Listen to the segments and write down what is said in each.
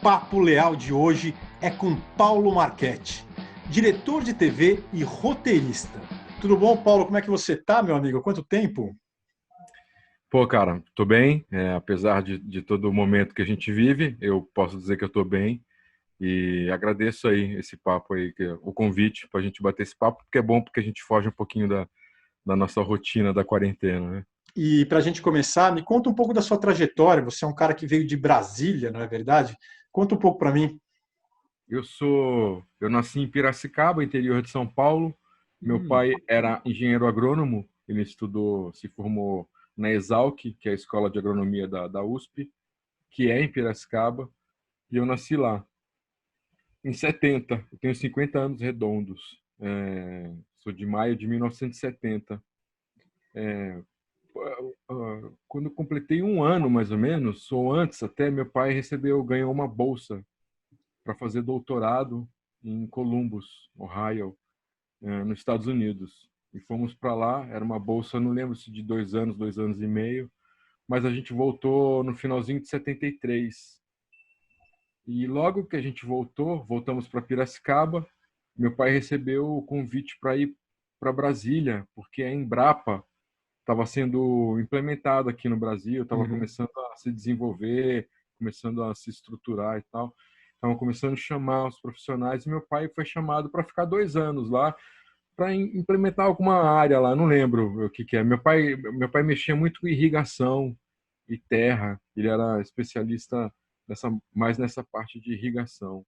Papo Leal de hoje é com Paulo Marchetti, diretor de TV e roteirista. Tudo bom, Paulo? Como é que você tá, meu amigo? Há quanto tempo? Pô, cara, tô bem. Apesar de todo o momento que a gente vive, eu posso dizer que eu tô bem. E agradeço aí esse papo aí, o convite para a gente bater esse papo, porque é bom porque a gente foge um pouquinho da nossa rotina da quarentena, né? E para a gente começar, me conta um pouco da sua trajetória. Você é um cara que veio de Brasília, não é verdade? Conta um pouco para mim. Eu nasci em Piracicaba, interior de São Paulo. Meu Hum, pai era engenheiro agrônomo. Ele estudou, se formou na Exalc, que é a Escola de Agronomia da USP, que é em Piracicaba, e eu nasci lá. Em 70, eu tenho 50 anos redondos. Sou de maio de 1970. Quando eu completei um ano, mais ou menos, ou antes até, meu pai ganhou uma bolsa para fazer doutorado em Columbus, Ohio, nos Estados Unidos. E fomos para lá, era uma bolsa, não lembro se de 2 anos, 2 anos e meio, mas a gente voltou no finalzinho de 73. E logo que a gente voltamos para Piracicaba. Meu pai recebeu o convite para ir para Brasília, porque a Embrapa estava sendo implementada aqui no Brasil, estava uhum. começando a se desenvolver, começando a se estruturar e tal. Estavam começando a chamar os profissionais e meu pai foi chamado para ficar 2 anos lá, para implementar alguma área lá, não lembro o que que é. Meu pai mexia muito com irrigação e terra, ele era especialista mais nessa parte de irrigação.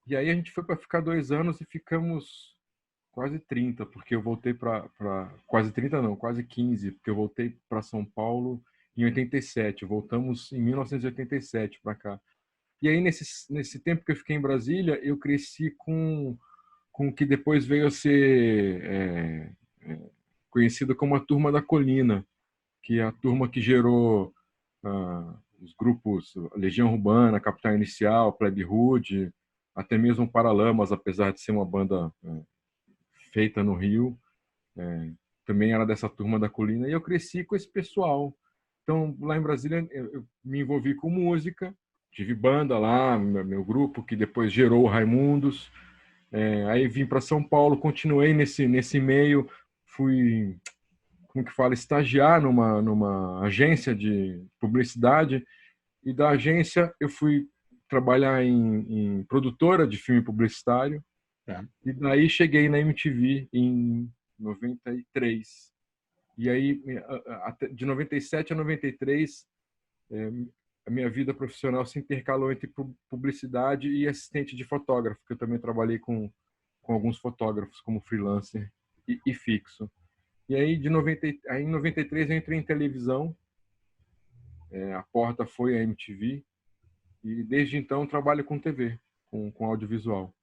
E aí a gente foi para ficar 2 anos e ficamos quase 30, porque eu voltei quase 30 não, quase 15, porque eu voltei para São Paulo em 87. Voltamos em 1987 para cá. E aí nesse tempo que eu fiquei em Brasília, eu cresci com o que depois veio a ser conhecido como a Turma da Colina, que é a turma que gerou os grupos Legião Urbana, Capital Inicial, Plebe Rude, até mesmo Paralamas, apesar de ser uma banda feita no Rio, também era dessa turma da colina, e eu cresci com esse pessoal. Então, lá em Brasília, eu me envolvi com música, tive banda lá, meu grupo, que depois gerou o Raimundos. Aí vim para São Paulo, continuei nesse meio, fui, como que fala, estagiar numa agência de publicidade, e da agência eu fui trabalhar em produtora de filme publicitário, Tá. e daí cheguei na MTV em 93. E aí, de 97 a 93, a minha vida profissional se intercalou entre publicidade e assistente de fotógrafo, que eu também trabalhei com alguns fotógrafos como freelancer e fixo. E aí, em 93, eu entrei em televisão, a porta foi a MTV, e desde então trabalho com TV, com audiovisual.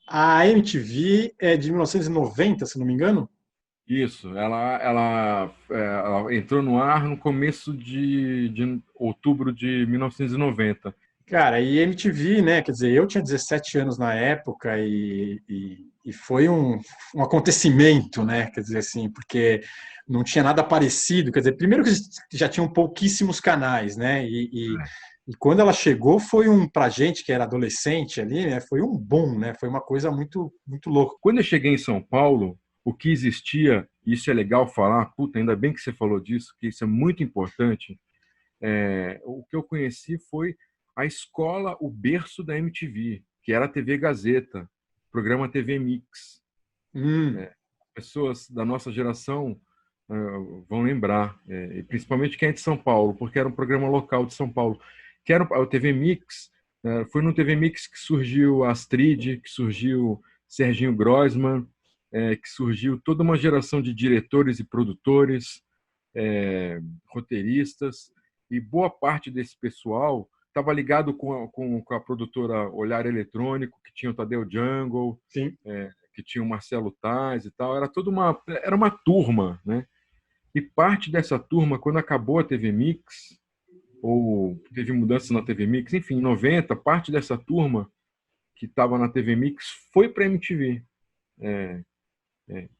A MTV é de 1990, se não me engano? Isso, ela entrou no ar no começo de outubro de 1990. Cara, e MTV, né? Quer dizer, eu tinha 17 anos na época e foi um acontecimento, né? Quer dizer assim, porque não tinha nada parecido. Quer dizer, primeiro que já tinham pouquíssimos canais, né? E quando ela chegou, foi pra gente que era adolescente ali, né? Foi um boom, né? Foi uma coisa muito, muito louca. Quando eu cheguei em São Paulo, o que existia, e isso é legal falar, puta, ainda bem que você falou disso, que isso é muito importante. O que eu conheci foi a escola, o berço da MTV, que era a TV Gazeta, programa TV Mix. Hum, É, Pessoas da nossa geração vão lembrar, e principalmente quem é de São Paulo, porque era um programa local de São Paulo, que era o TV Mix. Foi no TV Mix que surgiu a Astrid, que surgiu Serginho Groisman, que surgiu toda uma geração de diretores e produtores, roteiristas, e boa parte desse pessoal estava ligado com a produtora Olhar Eletrônico, que tinha o Tadeu Jungle, sim. que tinha o Marcelo Taz e tal. Era uma turma, né? E parte dessa turma, quando acabou a TV Mix, ou teve mudanças na TV Mix, enfim, em 90, parte dessa turma que estava na TV Mix foi para a MTV.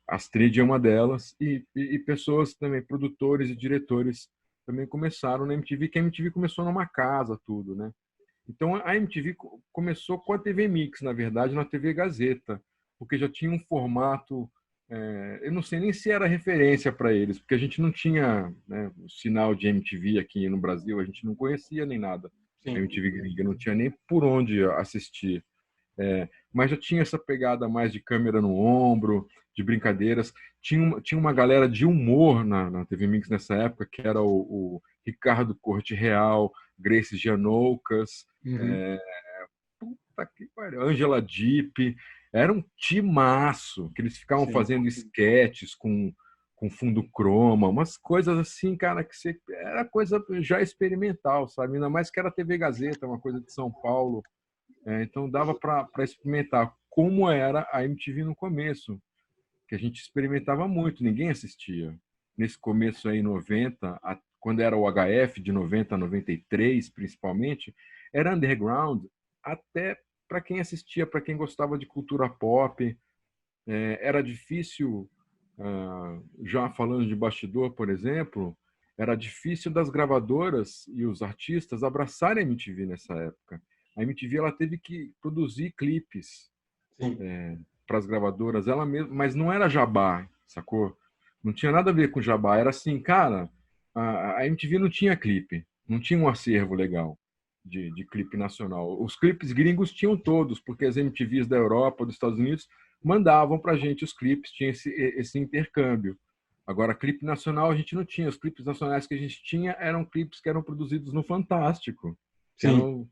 Astrid é uma delas, e pessoas também, produtores e diretores também começaram na MTV, que a MTV começou numa casa, tudo, né? Então a MTV começou com a TV Mix, na verdade, na TV Gazeta, porque já tinha um formato, eu não sei nem se era referência para eles, porque a gente não tinha, né, o sinal de MTV aqui no Brasil, a gente não conhecia nem nada. A Sim. MTV gringa não tinha nem por onde assistir. Mas já tinha essa pegada mais de câmera no ombro, de brincadeiras. Tinha uma galera de humor na TV Mix nessa época, que era o Ricardo Corte Real, Grace Janoucas, Uhum. puta que pariu, Angela Dipp. Era um timaço, que eles ficavam Sim. fazendo esquetes com fundo croma, umas coisas assim, cara, era coisa já experimental, sabe? Ainda mais que era TV Gazeta, uma coisa de São Paulo. Então dava para experimentar como era a MTV no começo, que a gente experimentava muito, ninguém assistia. Nesse começo aí, 90, quando era o HF, de 90 a 93, principalmente, era underground até para quem assistia, para quem gostava de cultura pop. Era difícil, já falando de bastidor, por exemplo, era difícil das gravadoras e os artistas abraçarem a MTV nessa época. A MTV ela teve que produzir clipes Sim. para as gravadoras, ela mesma, mas não era jabá, sacou? Não tinha nada a ver com jabá, era assim, cara, a MTV não tinha clipe, não tinha um acervo legal de clipe nacional. Os clipes gringos tinham todos, porque as MTVs da Europa, dos Estados Unidos, mandavam para a gente os clipes, tinha esse intercâmbio. Agora, clipe nacional a gente não tinha. Os clipes nacionais que a gente tinha eram clipes que eram produzidos no Fantástico, que Sim. eram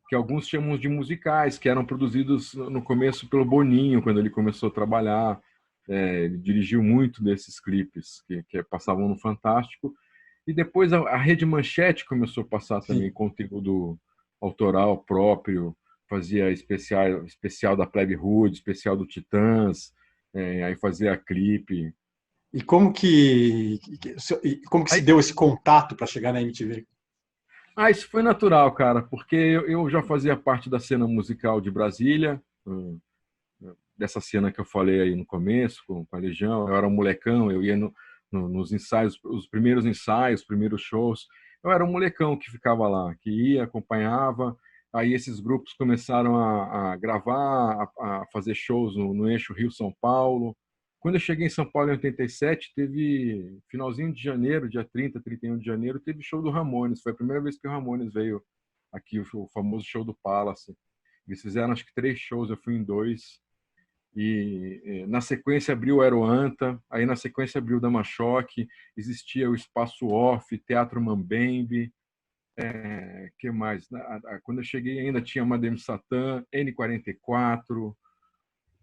que alguns chamam de musicais, que eram produzidos no começo pelo Boninho, quando ele começou a trabalhar. Ele dirigiu muito desses clipes que passavam no Fantástico. E depois a Rede Manchete começou a passar também Sim. conteúdo autoral próprio, fazia especial da Plebe Hood, especial do Titãs, aí fazia clipe. E como que se Aí, deu esse contato para chegar na MTV? isso foi natural, cara, porque eu já fazia parte da cena musical de Brasília, dessa cena que eu falei aí no começo, com a Legião. Eu era um molecão, eu ia nos ensaios, os primeiros ensaios, os primeiros shows. Eu era um molecão que ficava lá, que ia, acompanhava. Aí esses grupos começaram a gravar, a fazer shows no eixo Rio-São Paulo. Quando eu cheguei em São Paulo em 87, teve finalzinho de janeiro, dia 30, 31 de janeiro, teve show do Ramones. Foi a primeira vez que o Ramones veio aqui, o famoso show do Palace. Eles fizeram acho que 3 shows, eu fui em 2. E na sequência abriu o Aeroanta, aí na sequência abriu o Dama-Choque, existia o Espaço Off, Teatro Mambembe, que mais? Quando eu cheguei ainda tinha Madame Satã, N44,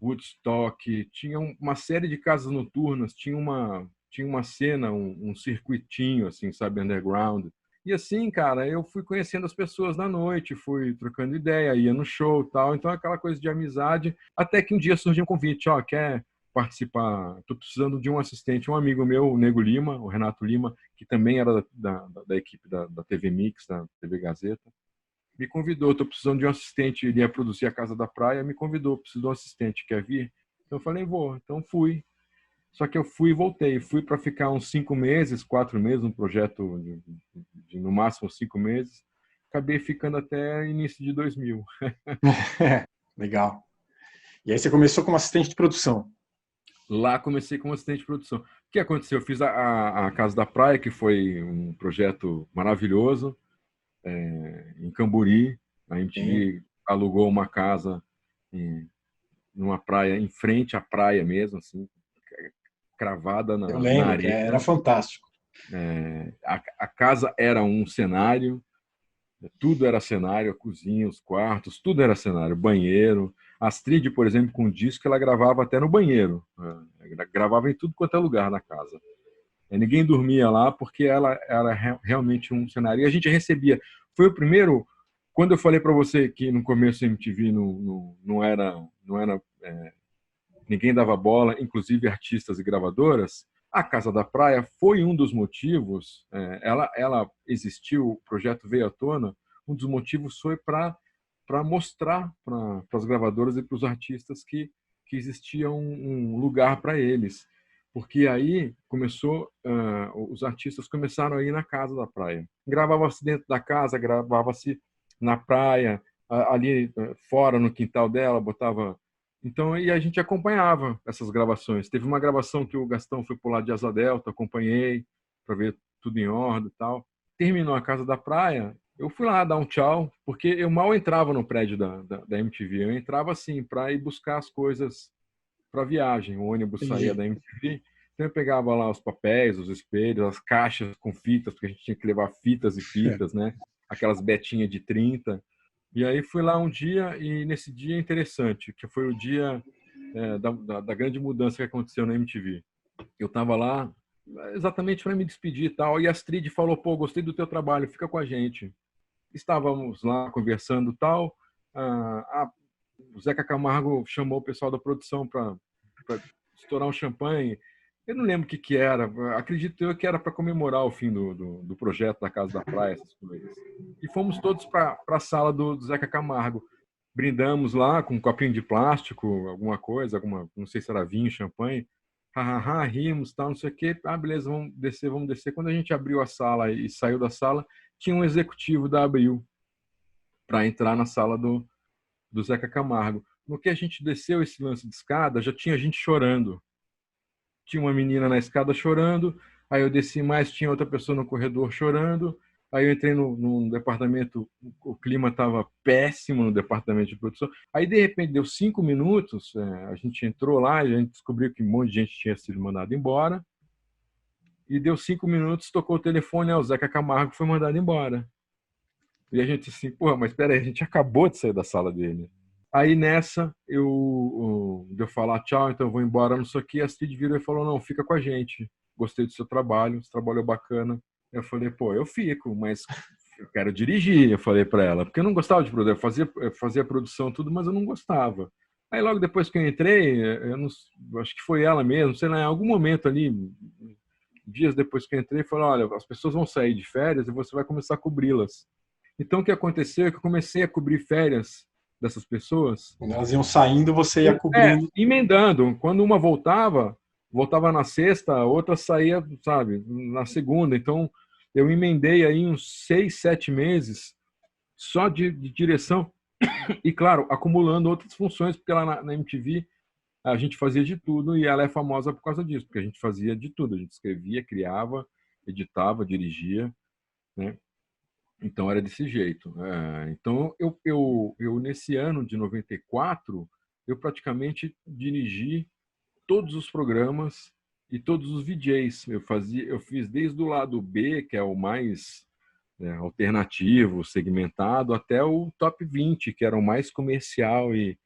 Woodstock, tinha uma série de casas noturnas, tinha uma cena, um circuitinho, assim, sabe, underground. E assim, cara, eu fui conhecendo as pessoas na noite, fui trocando ideia, ia no show e tal. Então, aquela coisa de amizade. Até que um dia surgiu um convite: ó, quer participar? Estou precisando de um assistente. Um amigo meu, o Nego Lima, o Renato Lima, que também era da equipe da TV Mix, da TV Gazeta, me convidou. Estou precisando de um assistente, ele ia produzir a Casa da Praia, me convidou: preciso de um assistente, quer vir? Então, eu falei: vou. Então, fui. Só que eu fui e voltei. Fui para ficar uns 5 meses, 4 meses, um projeto de no máximo 5 meses. Acabei ficando até início de 2000. Legal. E aí você começou como assistente de produção. Lá comecei como assistente de produção. O que aconteceu? Eu fiz a Casa da Praia, que foi um projeto maravilhoso, em Camburi. A Sim. MTV alugou uma casa numa praia, em frente à praia mesmo, assim, cravada Eu na lembro que areia. era fantástico. A casa era um cenário. Tudo era cenário, a cozinha, os quartos, tudo era cenário, banheiro. A Astrid, por exemplo, com disco, ela gravava até no banheiro. Gravava em tudo quanto é lugar na casa. Ninguém dormia lá porque ela era realmente um cenário. E a gente recebia. Foi o primeiro. Quando eu falei para você que no começo a MTV não era ninguém dava bola, inclusive artistas e gravadoras. A Casa da Praia foi um dos motivos. Ela existiu, o projeto veio à tona. Um dos motivos foi para mostrar para as gravadoras e para os artistas que existia um lugar para eles. porque aí começou, os artistas começaram a ir na casa da praia. Gravava-se dentro da casa, gravava-se na praia, ali fora no quintal dela, botava. Então, e a gente acompanhava essas gravações. Teve uma gravação que o Gastão foi pular de Asa Delta, acompanhei para ver tudo em ordem e tal. Terminou a casa da praia, eu fui lá dar um tchau, porque eu mal entrava no prédio da MTV. Eu entrava assim para ir buscar as coisas para viagem. O ônibus saía Entendi. da MTV, então eu pegava lá os papéis, os espelhos, as caixas com fitas, porque a gente tinha que levar fitas e fitas, né? Aquelas betinhas de 30. E aí fui lá um dia, e nesse dia é interessante, que foi o dia da grande mudança que aconteceu na MTV. Eu estava lá exatamente para me despedir e tal, e a Astrid falou, pô, gostei do teu trabalho, fica com a gente. Estávamos lá conversando e tal, o Zeca Camargo chamou o pessoal da produção para estourar um champanhe. Eu não lembro o que, que era, acredito eu que era para comemorar o fim do projeto da Casa da Praia, essas coisas. E fomos todos para a sala do Zeca Camargo. Brindamos lá com um copinho de plástico, alguma coisa, não sei se era vinho, champanhe. Hahaha, rimos, tal, não sei o quê. Ah, beleza, vamos descer, vamos descer. Quando a gente abriu a sala e saiu da sala, tinha um executivo da Abril para entrar na sala do Zeca Camargo. No que a gente desceu esse lance de escada, já tinha gente chorando. Tinha uma menina na escada chorando, aí eu desci mais, tinha outra pessoa no corredor chorando, aí eu entrei no departamento, o clima estava péssimo no departamento de produção. Aí, de repente, deu 5 minutos, a gente entrou lá, a gente descobriu que um monte de gente tinha sido mandado embora, e deu 5 minutos, tocou o telefone, o Zeca Camargo foi mandado embora. E a gente assim, pô, mas espera aí, a gente acabou de sair da sala dele. Aí nessa, eu falar tchau, então eu vou embora, não sei o que, a Cid virou e falou, não, fica com a gente, gostei do seu trabalho, você trabalhou bacana. Eu falei, pô, eu fico, mas eu quero dirigir, eu falei para ela, porque eu não gostava de produzir, eu fazia produção tudo, mas eu não gostava. Aí logo depois que eu entrei, eu não, acho que foi ela mesmo, sei lá, em algum momento ali, dias depois que eu entrei, falou, olha, as pessoas vão sair de férias e você vai começar a cobri-las. Então, o que aconteceu é que eu comecei a cobrir férias dessas pessoas. Quando elas iam saindo, você ia cobrindo. Emendando. Quando uma voltava na sexta, a outra saía, sabe, na segunda. Então, eu emendei aí uns 6, 7 meses só de direção. E, claro, acumulando outras funções, porque lá na MTV a gente fazia de tudo e ela é famosa por causa disso, porque a gente fazia de tudo. A gente escrevia, criava, editava, dirigia, né? Então era desse jeito. Então eu nesse ano de 94 eu praticamente dirigi todos os programas e todos os VJs. Eu fiz desde o lado B, que é o mais alternativo, segmentado, até o top 20, que era o mais comercial e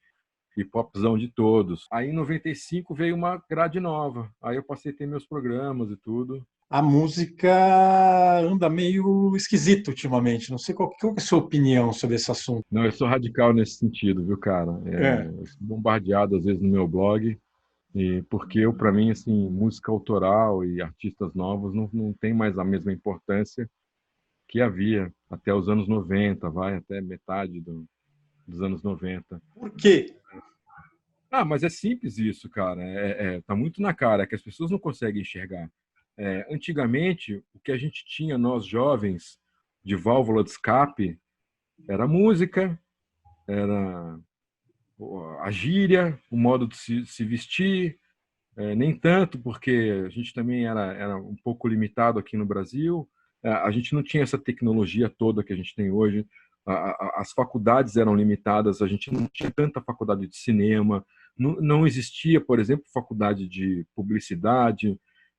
popzão de todos. Aí em 95 veio uma grade nova. Aí eu passei a ter meus programas e tudo. A música anda meio esquisito ultimamente. Não sei qual que é a sua opinião sobre esse assunto. Não, eu sou radical nesse sentido, viu, cara? É. Eu sou bombardeado às vezes no meu blog, e porque eu, para mim, assim, música autoral e artistas novos não tem mais a mesma importância que havia até os anos 90, vai até metade dos anos 90. Por quê? Ah, mas é simples isso, cara. Tá muito na cara que as pessoas não conseguem enxergar. Antigamente, o que a gente tinha, nós jovens, de válvula de escape, era música, era a gíria, o modo de se vestir, nem tanto, porque a gente também era um pouco limitado aqui no Brasil, a gente não tinha essa tecnologia toda que a gente tem hoje, as faculdades eram limitadas, a gente não tinha tanta faculdade de cinema, não existia, por exemplo, faculdade de publicidade,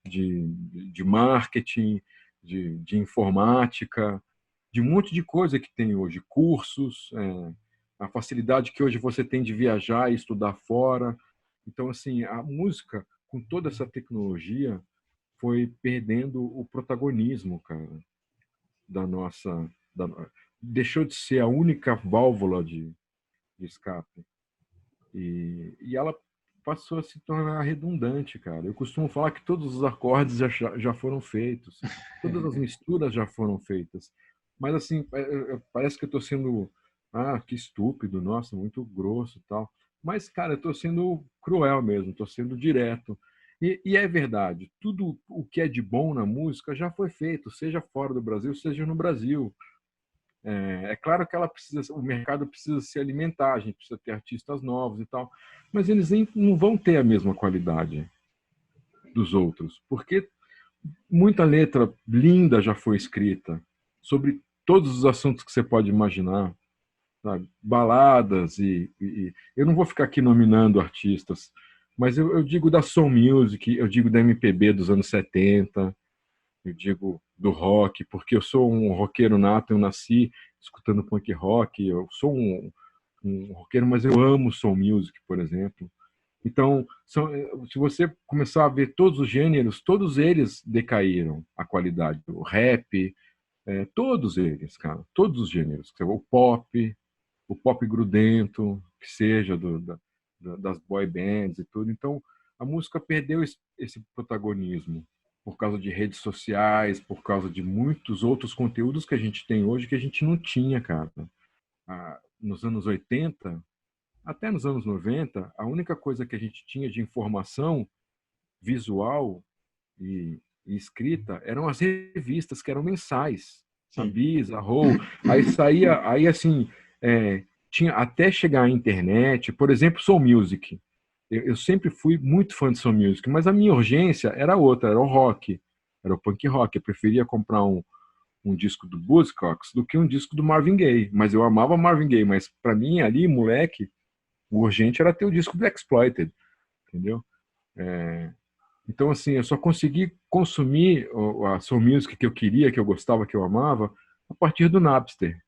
de marketing, de informática, de um monte de coisa que tem hoje, cursos, a facilidade que hoje você tem de viajar e estudar fora. Então, assim, a música, com toda essa tecnologia, foi perdendo o protagonismo, cara, da nossa. Da, deixou de ser a única válvula de escape. E ela passou a se tornar redundante, cara. Eu costumo falar que todos os acordes já foram feitos, todas as misturas já foram feitas. Mas, assim, parece que eu estou sendo. Ah, que estúpido, nossa, muito grosso e tal. Mas, cara, eu estou sendo cruel mesmo, estou sendo direto. E é verdade, tudo o que é de bom na música já foi feito, seja fora do Brasil, seja no Brasil. É claro que o mercado precisa se alimentar, a gente precisa ter artistas novos e tal, mas eles não vão ter a mesma qualidade dos outros, porque muita letra linda já foi escrita sobre todos os assuntos que você pode imaginar, sabe? Baladas eu não vou ficar aqui nominando artistas, mas eu digo da soul music, eu digo da MPB dos anos 70, eu digo do rock, porque eu sou um roqueiro nato, eu nasci escutando punk rock, eu sou um roqueiro, mas eu amo soul music, por exemplo. Então, se você começar a ver todos os gêneros, todos eles decaíram a qualidade. O rap, todos eles, cara, todos os gêneros. O pop grudento, que seja das boy bands e tudo. Então, a música perdeu esse protagonismo por causa de redes sociais, por causa de muitos outros conteúdos que a gente tem hoje que a gente não tinha, cara. Nos anos 80, até nos anos 90, a única coisa que a gente tinha de informação visual e escrita eram as revistas, que eram mensais. Sim. A Bis, a Roll. Aí saía, aí assim, tinha até chegar à internet, por exemplo, Soul Music. Eu sempre fui muito fã de Soul Music, mas a minha urgência era outra, era o rock, era o punk rock. Eu preferia comprar um disco do Buzzcocks do que um disco do Marvin Gaye. Mas eu amava Marvin Gaye, mas para mim, ali, moleque, o urgente era ter o disco do Exploited, entendeu? Então, assim, eu só consegui consumir a soul music que eu queria, que eu gostava, que eu amava, a partir do Napster,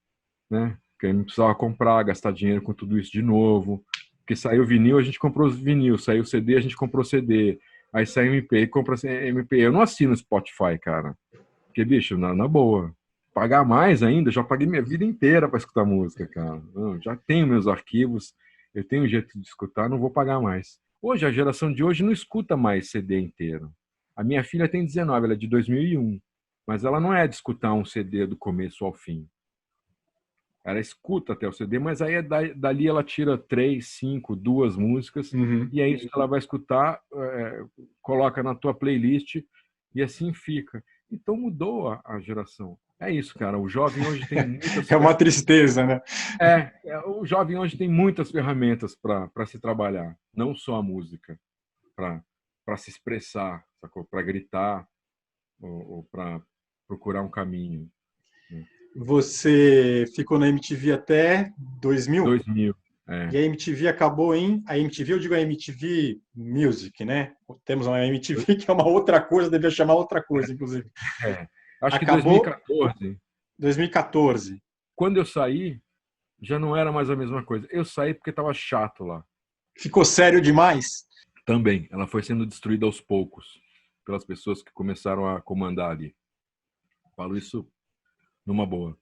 né? Porque eu não precisava comprar, gastar dinheiro com tudo isso de novo. Porque saiu vinil, a gente comprou os vinil. Saiu CD, a gente comprou CD. Aí saiu MP, compra MP. Eu não assino Spotify, cara. Porque, bicho, na boa. Pagar mais ainda, já paguei minha vida inteira para escutar música, cara. Eu já tenho meus arquivos, eu tenho um jeito de escutar, não vou pagar mais. Hoje, a geração de hoje não escuta mais CD inteiro. A minha filha tem 19, ela é de 2001, mas ela não é de escutar um CD do começo ao fim. Ela escuta até o CD, mas aí dali ela tira 3, 5, 2 músicas, e é isso que ela vai escutar, coloca na tua playlist, e assim fica. Então mudou a geração. É isso, cara. O jovem hoje tem muitas... É uma tristeza, né? O jovem hoje tem muitas ferramentas para se trabalhar, não só a música, para se expressar, para gritar ou para procurar um caminho. Você ficou na MTV até 2000? 2000, E a MTV acabou a MTV, eu digo a MTV Music, né? Temos uma MTV que é uma outra coisa, devia chamar outra coisa, inclusive. Acho acabou que 2014. 2014. Quando eu saí, já não era mais a mesma coisa. Eu saí porque estava chato lá. Ficou sério demais? Também. Ela foi sendo destruída aos poucos pelas pessoas que começaram a comandar ali. Falo isso numa boa.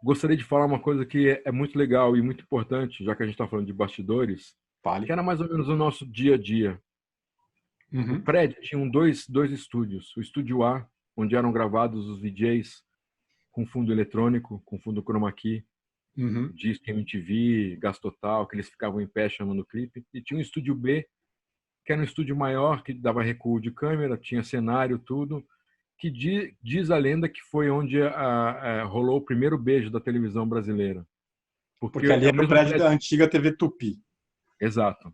Gostaria de falar uma coisa que é muito legal e muito importante, já que a gente está falando de bastidores, que era mais ou menos o nosso dia a dia. O prédio tinha dois estúdios. O estúdio A, onde eram gravados os VJs com fundo eletrônico, com fundo chroma key, disco MTV, Gás Total, que eles ficavam em pé chamando o clipe. E tinha um estúdio B, que era um estúdio maior, que dava recuo de câmera, tinha cenário, tudo, que diz a lenda que foi onde rolou o primeiro beijo da televisão brasileira. Porque ali era o prédio da antiga TV Tupi. Exato.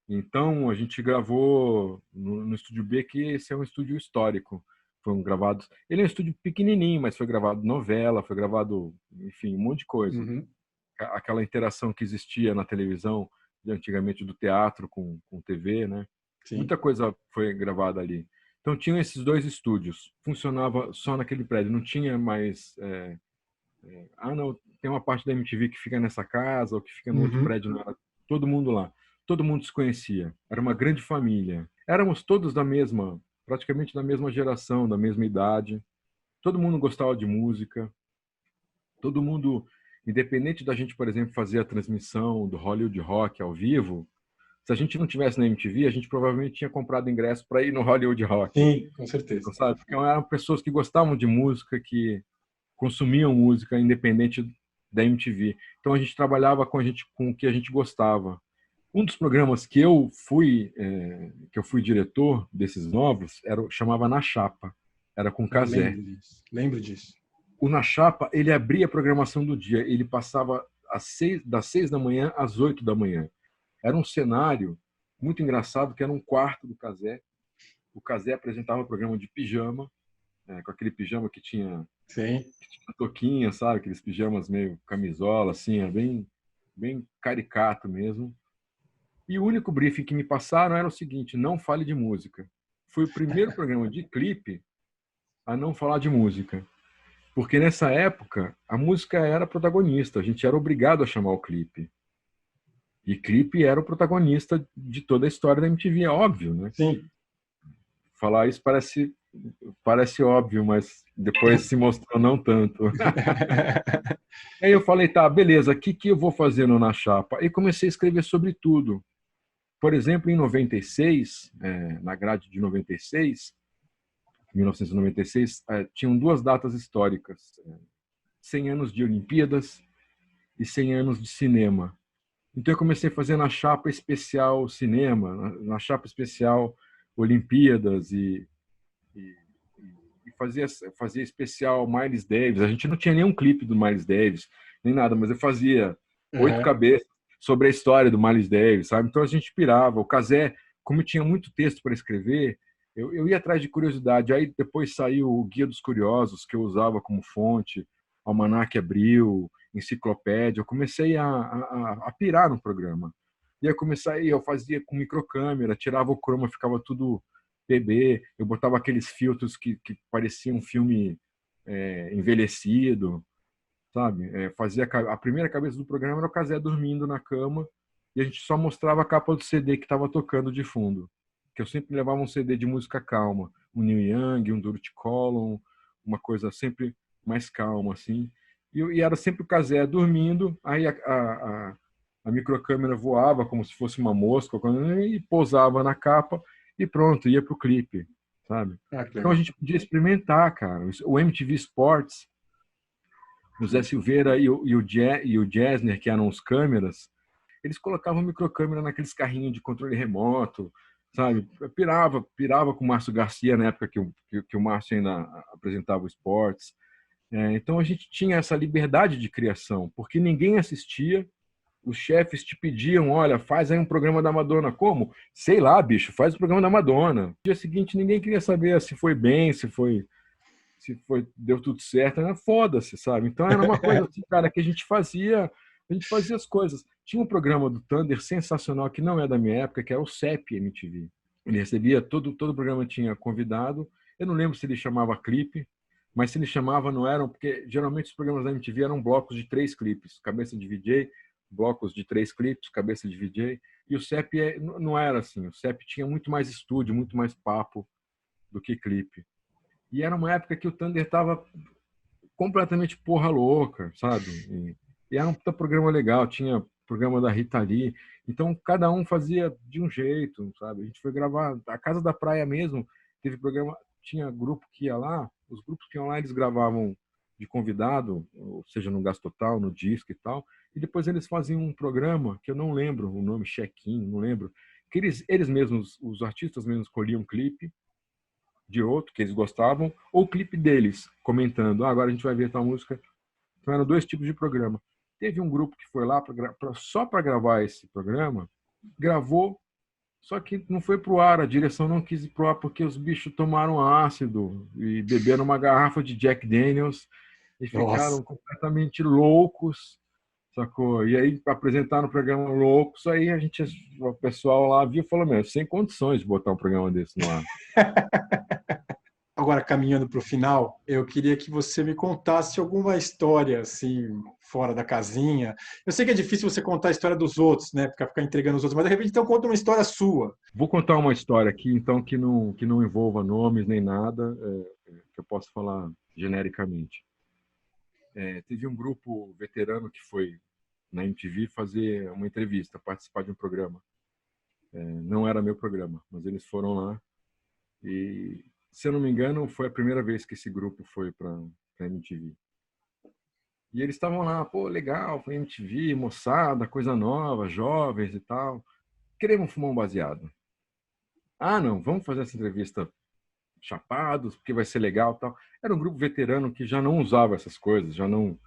Então, a gente gravou no estúdio B, que esse é um estúdio histórico. Foram gravados... Ele é um estúdio pequenininho, mas foi gravado novela, foi gravado, enfim, um monte de coisa. Aquela interação que existia na televisão, de antigamente do teatro com TV, né? Sim. Muita coisa foi gravada ali. Então, tinham esses dois estúdios. Funcionava só naquele prédio. Não tinha mais... não, tem uma parte da MTV que fica nessa casa, ou que fica no outro prédio. Não era todo mundo lá. Todo mundo se conhecia. Era uma grande família. Éramos todos praticamente da mesma geração, da mesma idade. Todo mundo gostava de música. Todo mundo, independente da gente, por exemplo, fazer a transmissão do Hollywood Rock ao vivo, se a gente não tivesse na MTV, a gente provavelmente tinha comprado ingresso para ir no Hollywood Rock. Sim, com certeza. Sabe? Porque eram pessoas que gostavam de música, que consumiam música independente da MTV. Então a gente trabalhava com o que a gente gostava. Um dos programas que eu fui diretor desses novos chamava Na Chapa, era com Ah, Cazé. lembro disso. Lembro disso. O Na Chapa, ele abria a programação do dia, ele passava das 6 da manhã às 8 da manhã. Era um cenário muito engraçado, que era um quarto do Cazé. O Cazé apresentava o programa de pijama, com aquele pijama Sim. que tinha toquinha, sabe? Aqueles pijamas meio camisola, assim, bem, bem caricato mesmo. E o único briefing que me passaram era o seguinte: não fale de música. Foi o primeiro programa de clipe a não falar de música. Porque nessa época, a música era protagonista, a gente era obrigado a chamar o clipe. E clipe era o protagonista de toda a história da MTV, é óbvio, né? Sim. Falar isso parece óbvio, mas depois se mostrou não tanto. Aí eu falei, tá, beleza, o que que eu vou fazer no Na Chapa? E comecei a escrever sobre tudo. Por exemplo, em 96, na grade de 96, 1996, tinham duas datas históricas: 100 anos de Olimpíadas e 100 anos de cinema. Então eu comecei a fazer na chapa especial cinema, na chapa especial Olimpíadas e, e fazia especial Miles Davis. A gente não tinha nenhum clipe do Miles Davis, nem nada, mas eu fazia 8 Uhum. cabeças sobre a história do Miles Davis, sabe? Então a gente pirava. O Cazé, como tinha muito texto para escrever, eu ia atrás de curiosidade. Aí depois saiu o Guia dos Curiosos, que eu usava como fonte, Almanac Abril, Enciclopédia. Eu comecei a pirar no programa. E eu fazia com microcâmera, tirava o croma, ficava tudo PB, eu botava aqueles filtros que pareciam um filme envelhecido, sabe? Fazia a primeira cabeça do programa era o Cazé dormindo na cama e a gente só mostrava a capa do CD que estava tocando de fundo. Que eu sempre levava um CD de música calma, um Neil Young, um Durutti Collin, uma coisa sempre mais calma assim. E era sempre o Cazé dormindo, aí a microcâmera voava como se fosse uma mosca e pousava na capa e pronto, ia pro clipe, sabe? Ah, que Então a legal. gente podia experimentar, cara. O MTV Sports, o Zé Silveira e o Gessner, que eram os câmeras, eles colocavam microcâmera naqueles carrinhos de controle remoto, sabe? Eu pirava com o Márcio Garcia na época que o Márcio ainda apresentava o Sports. Então a gente tinha essa liberdade de criação, porque ninguém assistia, os chefes te pediam, olha, faz aí um programa da Madonna. Como? Sei lá, bicho, faz o programa da Madonna. No dia seguinte ninguém queria saber se foi bem, deu tudo certo, era foda-se, sabe? Então era uma coisa assim, cara, que a gente fazia as coisas. Tinha um programa do Thunder sensacional que não é da minha época, que é o CEP MTV. Ele recebia todo o programa tinha convidado. Eu não lembro se ele chamava clipe, mas se ele chamava não eram, porque geralmente os programas da MTV eram blocos de 3 clipes, cabeça de VJ, blocos de 3 clipes, cabeça de VJ. E o CEP não era assim. O CEP tinha muito mais estúdio, muito mais papo do que clipe. E era uma época que o Thunder estava completamente porra louca, sabe? E era um puta programa legal, tinha programa da Rita Lee, então cada um fazia de um jeito, sabe? A gente foi gravar, a Casa da Praia mesmo, teve programa, tinha grupo que ia lá, os grupos que iam lá eles gravavam de convidado, ou seja, no Gasto Total, no disco e tal, e depois eles faziam um programa, que eu não lembro o nome, check-in, não lembro, que eles mesmos, os artistas mesmos escolhiam um clipe, de outro que eles gostavam, ou o clipe deles, comentando, agora a gente vai ver tal música. Então eram 2 tipos de programa. Teve um grupo que foi lá só para gravar esse programa, gravou, só que não foi pro ar, a direção não quis ir pro ar porque os bichos tomaram ácido e beberam uma garrafa de Jack Daniels e Nossa. ficaram completamente loucos, sacou? E aí apresentaram o programa loucos, aí o pessoal lá viu e falou, meu, sem condições de botar um programa desse no ar. Agora, caminhando para o final, eu queria que você me contasse alguma história, assim, fora da casinha. Eu sei que é difícil você contar a história dos outros, né? Ficar entregando os outros, mas de repente, então, conta uma história sua. Vou contar uma história aqui, então, que não envolva nomes nem nada, que eu posso falar genericamente. Teve um grupo veterano que foi na MTV fazer uma entrevista, participar de um programa. Não era meu programa, mas eles foram lá e, se eu não me engano, foi a primeira vez que esse grupo foi para a MTV. E eles estavam lá, pô, legal, foi MTV, moçada, coisa nova, jovens e tal. queremos fumar um baseado. Ah, não, vamos fazer essa entrevista chapados, porque vai ser legal e tal. Era um grupo veterano que já não usava essas coisas, já não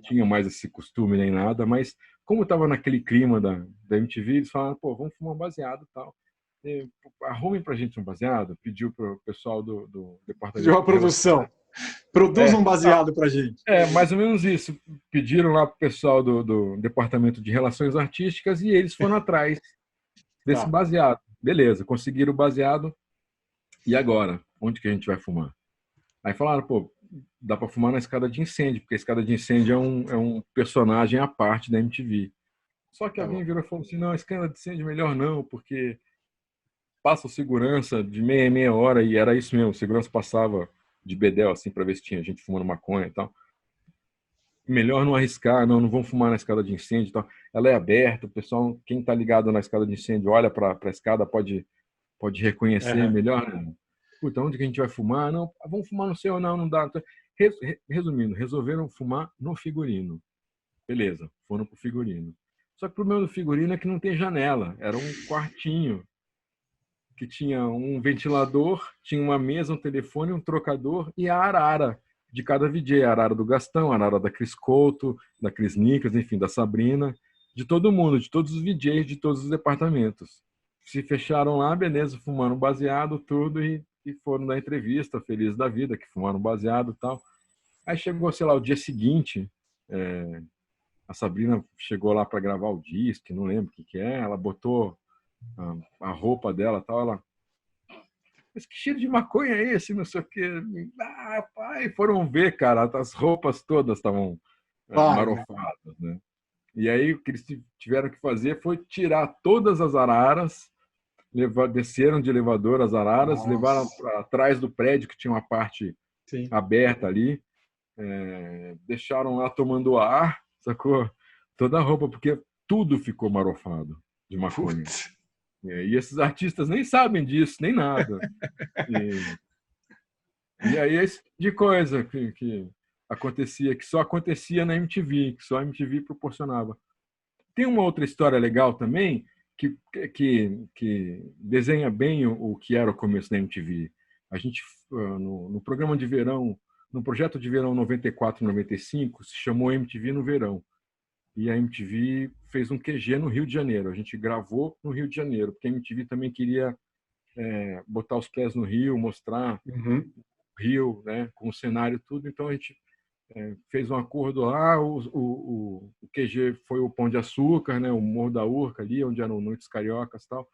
tinha mais esse costume nem nada, mas como estava naquele clima da MTV, eles falaram, pô, vamos fumar um baseado e tal. E, arrumem pra gente um baseado, pediu pro pessoal do Pediu departamento a de relações. produção. Produz um baseado pra gente. Mais ou menos isso. Pediram lá pro pessoal do departamento de relações artísticas e eles foram atrás desse Tá. baseado. Beleza, conseguiram o baseado. E agora? Onde que a gente vai fumar? Aí falaram, pô, dá para fumar na escada de incêndio, porque a escada de incêndio é um personagem à parte da MTV. Só que Tá alguém bom. virou e falou assim, não, a escada de incêndio é melhor não, porque passa o segurança de meia em meia hora, e era isso mesmo, o segurança passava de bedel, assim, para ver se tinha gente fumando maconha e tal. Melhor não arriscar, não vão fumar na escada de incêndio e tal. Ela é aberta, o pessoal, quem está ligado na escada de incêndio, olha para a escada, pode reconhecer, Uhum. melhor não. Puta, onde que a gente vai fumar? Não, vamos fumar no céu, não dá. Resumindo, resolveram fumar no figurino. Beleza, foram pro figurino. Só que o problema do figurino é que não tem janela. Era um quartinho que tinha um ventilador, tinha uma mesa, um telefone, um trocador e a arara de cada VJ. A arara do Gastão, a arara da Cris Couto, da Cris Nicas, enfim, da Sabrina, de todo mundo, de todos os VJs, de todos os departamentos. Se fecharam lá, beleza, fumaram baseado, tudo, e foram dar entrevista, felizes da vida, que fumaram baseado e tal. Aí chegou, sei lá, o dia seguinte, a Sabrina chegou lá para gravar o disco, não lembro o que é, ela botou a roupa dela e tal, ela... Mas que cheiro de maconha é esse? Não sei o quê. Ah, pai, foram ver, cara, as roupas todas estavam Claro, né? marofadas, né? E aí o que eles tiveram que fazer foi tirar todas as araras, desceram de elevador as araras, levaram Nossa. para trás do prédio, que tinha uma parte Sim. aberta ali, deixaram lá tomando ar, sacou? Toda a roupa, porque tudo ficou marofado de maconha. Putz. E esses artistas nem sabem disso, nem nada. E aí esse tipo de coisa que acontecia, que só acontecia na MTV, que só a MTV proporcionava. Tem uma outra história legal também, que desenha bem o que era o começo da MTV. A gente, no programa de verão, no projeto de verão 94, 95, se chamou MTV no Verão. E a MTV fez um QG no Rio de Janeiro. A gente gravou no Rio de Janeiro, porque a MTV também queria botar os pés no Rio, mostrar Uhum. o Rio, né, com o cenário e tudo. Então a gente fez um acordo lá, o QG foi o Pão de Açúcar, né, o Morro da Urca ali, onde eram noites cariocas e tal.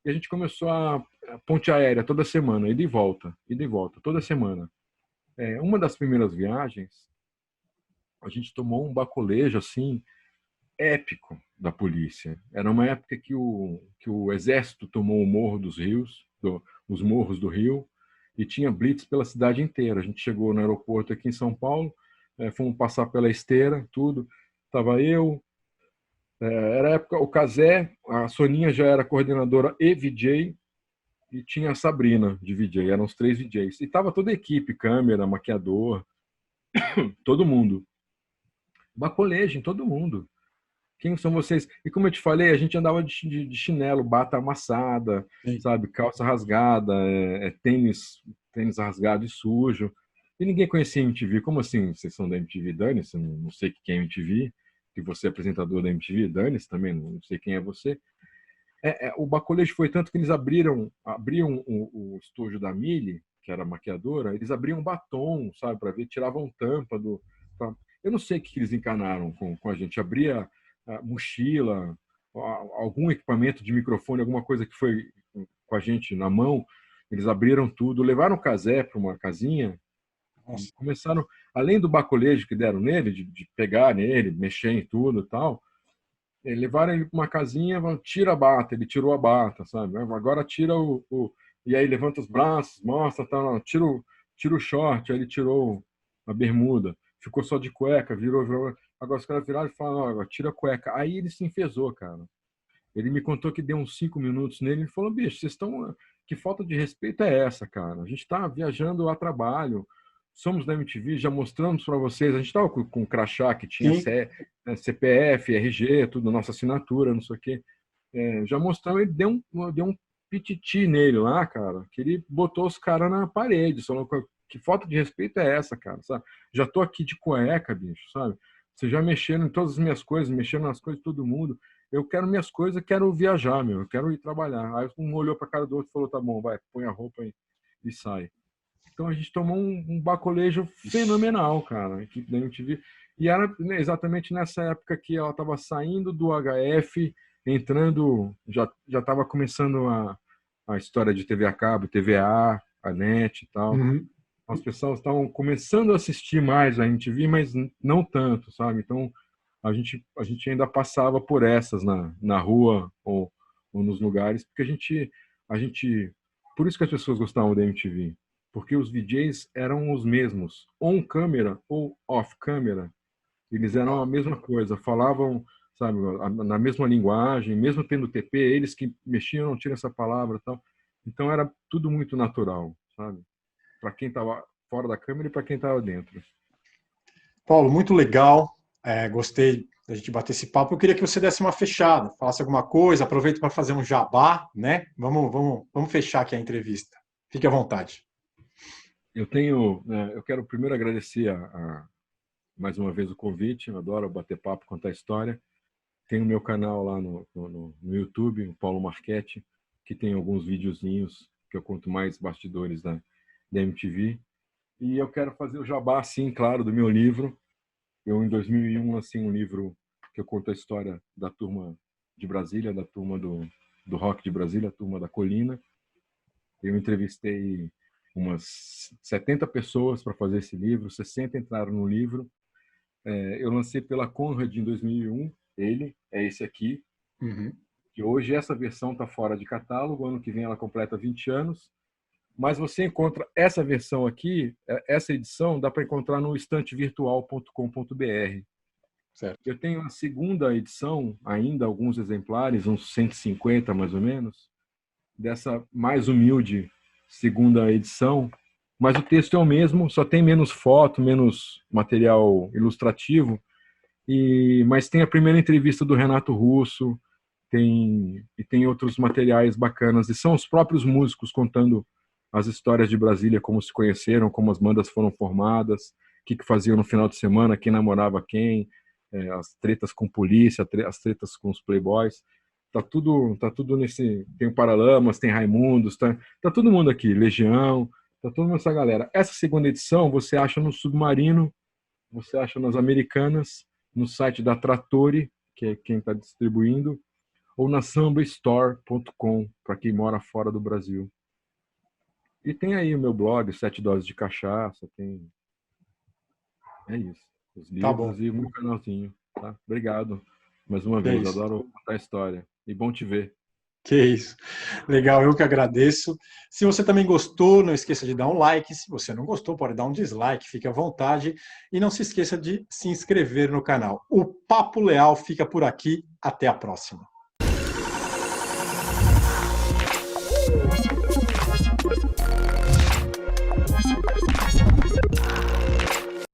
E a gente começou a ponte aérea toda semana, ida e volta, toda semana. Uma das primeiras viagens, a gente tomou um baculejo assim épico da polícia. Era uma época que o exército tomou o Morro dos Rios, os morros do Rio, e tinha blitz pela cidade inteira. A gente chegou no aeroporto aqui em São Paulo, fomos passar pela esteira, tudo. Tava eu, era a época, o Cazé, a Soninha já era coordenadora e VJ, e tinha a Sabrina de VJ, eram os 3 VJs. E tava toda a equipe, câmera, maquiador, todo mundo. Bacolagem, todo mundo. Quem são vocês? E como eu te falei, a gente andava de chinelo, bata amassada, Sim. sabe, calça rasgada, tênis rasgado e sujo. E ninguém conhecia a MTV. Como assim? Vocês são da MTV? Dane-se, não sei quem é MTV. Que você é apresentador da MTV? Dane-se também, não sei quem é você. O baculejo foi tanto que eles abriam o estúdio da Mili, que era maquiadora, eles abriam batom, sabe, para ver, tiravam tampa eu não sei o que eles encanaram com a gente. Abria mochila, algum equipamento de microfone, alguma coisa que foi com a gente na mão. Eles abriram tudo, levaram o Casé para uma casinha e Nossa. começaram, além do baculejo que deram nele, de pegar nele, mexer em tudo e tal, levaram ele para uma casinha, tira a bata, ele tirou a bata, sabe? Agora tira e aí levanta os braços, mostra, tá, não, tira o short, aí ele tirou a bermuda, ficou só de cueca, virou. Agora os caras viraram e falaram, agora tira a cueca. Aí ele se enfesou, cara. Ele me contou que deu uns 5 minutos nele, ele falou, bicho, vocês estão... Que falta de respeito é essa, cara? A gente está viajando a trabalho, somos da MTV, já mostramos para vocês, a gente estava com crachá que tinha Sim. CPF, RG, tudo, nossa assinatura, não sei o quê. já mostrou, ele deu um pititi nele lá, cara, que ele botou os caras na parede, falou que falta de respeito é essa, cara, sabe? Já tô aqui de cueca, bicho, sabe? Você já mexendo em todas as minhas coisas, mexendo nas coisas de todo mundo. Eu quero minhas coisas, quero viajar, meu, eu quero ir trabalhar. Aí um olhou pra cara do outro e falou, tá bom, vai, põe a roupa e sai. Então a gente tomou um bacolejo fenomenal, cara, a equipe da MTV. E era exatamente nessa época que ela estava saindo do HF, entrando, já estava começando a história de TV a cabo, TVA, a NET e tal. Uhum. As pessoas estavam começando a assistir mais a MTV, mas não tanto, sabe? Então a gente ainda passava por essas na rua ou nos lugares, porque a gente, por isso que as pessoas gostavam da MTV, porque os VJs eram os mesmos, on câmera ou off câmera, eles eram a mesma coisa, falavam, sabe, na mesma linguagem, mesmo tendo TP, eles que mexiam não tinham essa palavra, e tal. Então era tudo muito natural, sabe? Para quem estava fora da câmera e para quem estava dentro. Paulo, muito legal. Gostei da gente bater esse papo. Eu queria que você desse uma fechada, falasse alguma coisa, aproveito para fazer um jabá, né? Vamos fechar aqui a entrevista. Fique à vontade. Eu quero primeiro agradecer mais uma vez o convite. Eu adoro bater papo, contar história. Tem o meu canal lá no YouTube, o Paulo Marchetti, que tem alguns videozinhos que eu conto mais bastidores da MTV. E eu quero fazer o jabá, sim, claro, do meu livro. Eu, em 2001, lancei um livro que eu conto a história da turma de Brasília, da turma do rock de Brasília, a turma da Colina. Eu entrevistei umas 70 pessoas para fazer esse livro, 60 entraram no livro. Eu lancei pela Conrad em 2001, ele é esse aqui, que hoje essa versão está fora de catálogo, ano que vem ela completa 20 anos, mas você encontra essa versão aqui, essa edição, dá para encontrar no estantevirtual.com.br. Certo. Eu tenho a segunda edição, ainda alguns exemplares, uns 150 mais ou menos, dessa mais humilde segunda edição, mas o texto é o mesmo, só tem menos foto, menos material ilustrativo, mas tem a primeira entrevista do Renato Russo, tem outros materiais bacanas, e são os próprios músicos contando as histórias de Brasília, como se conheceram, como as bandas foram formadas, o que faziam no final de semana, quem namorava quem, as tretas com polícia, as tretas com os playboys. Tá tudo nesse... Tem o Paralamas, tem Raimundos, tá todo mundo aqui, Legião, tá toda essa galera. Essa segunda edição você acha no Submarino, você acha nas Americanas, no site da Trattori, que é quem está distribuindo, ou na sambastore.com, para quem mora fora do Brasil. E tem aí o meu blog, 7 Doses de Cachaça, tem... É isso. Os livros e o meu canalzinho. Tá? Obrigado mais uma vez. Adoro contar a história. E bom te ver. Que isso. Legal, eu que agradeço. Se você também gostou, não esqueça de dar um like. Se você não gostou, pode dar um dislike, fique à vontade. E não se esqueça de se inscrever no canal. O Papo Leal fica por aqui. Até a próxima.